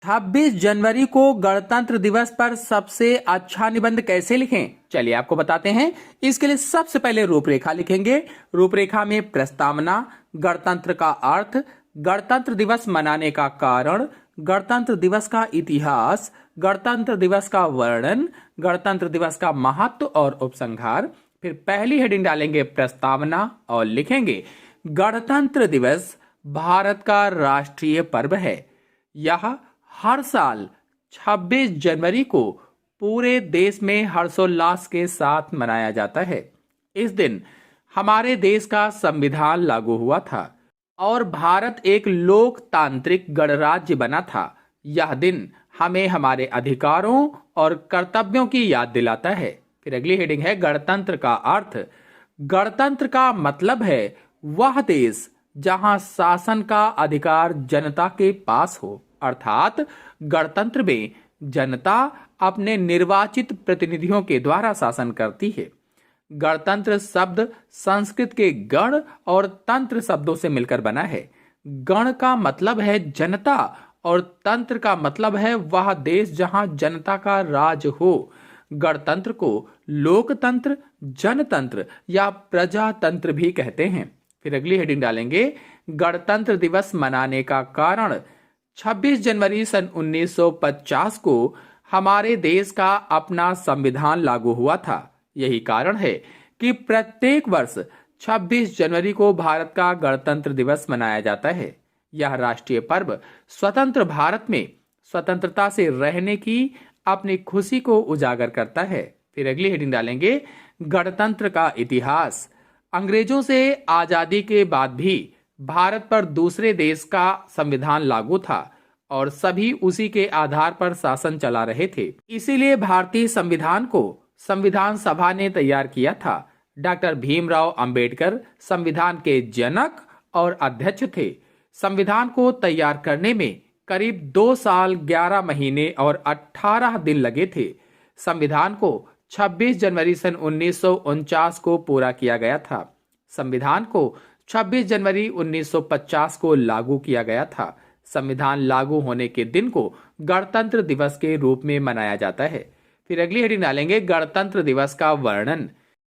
26 जनवरी को गणतंत्र दिवस पर सबसे अच्छा निबंध कैसे लिखें, चलिए आपको बताते हैं। इसके लिए सबसे पहले रूपरेखा लिखेंगे। रूपरेखा में प्रस्तावना, गणतंत्र का अर्थ, गणतंत्र दिवस मनाने का कारण, गणतंत्र दिवस का इतिहास, गणतंत्र दिवस का वर्णन, गणतंत्र दिवस का महत्व और उपसंहार। फिर पहली हेडिंग डालेंगे प्रस्तावना और लिखेंगे गणतंत्र दिवस भारत का राष्ट्रीय पर्व है। यह हर साल 26 जनवरी को पूरे देश में हर्षोल्लास के साथ मनाया जाता है। इस दिन हमारे देश का संविधान लागू हुआ था और भारत एक लोकतांत्रिक गणराज्य बना था। यह दिन हमें हमारे अधिकारों और कर्तव्यों की याद दिलाता है। फिर अगली हेडिंग है गणतंत्र का अर्थ। गणतंत्र का मतलब है वह देश जहां शासन का अधिकार जनता के पास हो, अर्थात गणतंत्र में जनता अपने निर्वाचित प्रतिनिधियों के द्वारा शासन करती है। गणतंत्र शब्द संस्कृत के गण और तंत्र शब्दों से मिलकर बना है। गण का मतलब है जनता और तंत्र का मतलब है वह देश जहां जनता का राज हो। गणतंत्र को लोकतंत्र, जनतंत्र या प्रजातंत्र भी कहते हैं। फिर अगली हेडिंग डालेंगे गणतंत्र दिवस मनाने का कारण। 26 जनवरी सन 1950 को हमारे देश का अपना संविधान लागू हुआ था। यही कारण है कि प्रत्येक वर्ष 26 जनवरी को भारत का गणतंत्र दिवस मनाया जाता है। यह राष्ट्रीय पर्व स्वतंत्र भारत में स्वतंत्रता से रहने की अपनी खुशी को उजागर करता है। फिर अगली हेडिंग डालेंगे गणतंत्र का इतिहास। अंग्रेजों से आजादी के बाद भी भारत पर दूसरे देश का संविधान लागू था और सभी उसी के आधार पर शासन चला रहे थे। इसीलिए भारतीय संविधान को संविधान सभा ने तैयार किया था। डॉक्टर भीमराव अंबेडकर संविधान के जनक और अध्यक्ष थे। संविधान को तैयार करने में करीब 2 साल 11 महीने और 18 दिन लगे थे। संविधान को 26 जनवरी सन 1949 को पूरा किया गया था। संविधान को 26 जनवरी 1950 को लागू किया गया था। संविधान लागू होने के दिन को गणतंत्र दिवस के रूप में मनाया जाता है। फिर अगली हेडिंग डालेंगे गणतंत्र दिवस का वर्णन।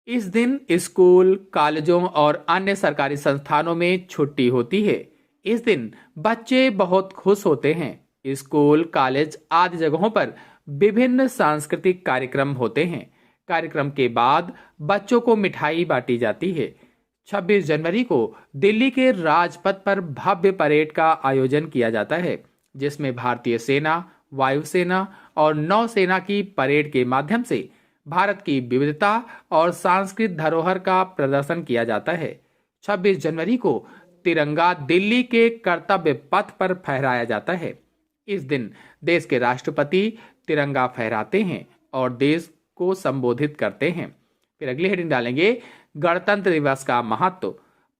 इस दिन स्कूल, कॉलेजों और अन्य सरकारी संस्थानों में छुट्टी होती है। इस दिन बच्चे बहुत खुश होते हैं। स्कूल, कॉलेज आदि जगहों पर विभिन्न सांस्कृतिक कार्यक्रम होते हैं। कार्यक्रम के बाद बच्चों को मिठाई बांटी जाती है। 26 जनवरी को दिल्ली के राजपथ पर भव्य परेड का आयोजन किया जाता है, जिसमें भारतीय सेना, वायुसेना और नौसेना की परेड के माध्यम से भारत की विविधता और सांस्कृतिक धरोहर का प्रदर्शन किया जाता है। 26 जनवरी को तिरंगा दिल्ली के कर्तव्य पथ पर फहराया जाता है। इस दिन देश के राष्ट्रपति तिरंगा फहराते हैं और देश को संबोधित करते हैं। फिर अगली हेडिंग डालेंगे गणतंत्र दिवस का महत्व।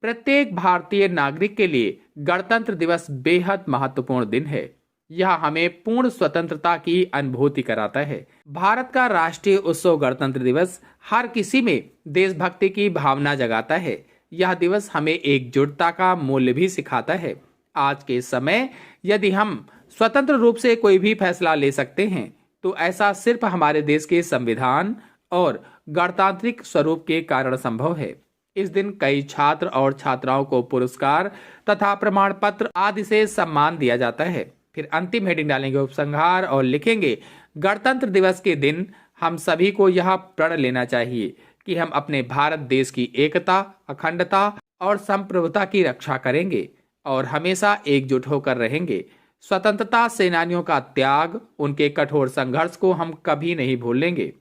प्रत्येक भारतीय नागरिक के लिए गणतंत्र दिवस बेहद महत्वपूर्ण दिन है। यह हमें पूर्ण स्वतंत्रता की अनुभूति कराता है। भारत का राष्ट्रीय उत्सव गणतंत्र दिवस हर किसी में देशभक्ति की भावना जगाता है। यह दिवस हमें एकजुटता का मूल्य भी सिखाता है। आज के समय यदि हम स्वतंत्र रूप से कोई भी फैसला ले सकते हैं तो ऐसा सिर्फ हमारे देश के संविधान और गणतांत्रिक स्वरूप के कारण संभव है। इस दिन कई छात्र और छात्राओं को पुरस्कार तथा प्रमाण पत्र आदि से सम्मान दिया जाता है। फिर अंतिम हेडिंग डालेंगे उपसंहार और लिखेंगे गणतंत्र दिवस के दिन हम सभी को यह प्रण लेना चाहिए कि हम अपने भारत देश की एकता, अखंडता और संप्रभुता की रक्षा करेंगे और हमेशा एकजुट होकर रहेंगे। स्वतंत्रता सेनानियों का त्याग, उनके कठोर संघर्ष को हम कभी नहीं भूलेंगे।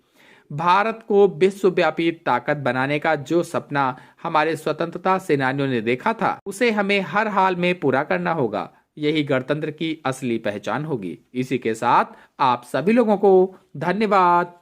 भारत को विश्वव्यापी ताकत बनाने का जो सपना हमारे स्वतंत्रता सेनानियों ने देखा था, उसे हमें हर हाल में पूरा करना होगा। यही गणतंत्र की असली पहचान होगी। इसी के साथ आप सभी लोगों को धन्यवाद।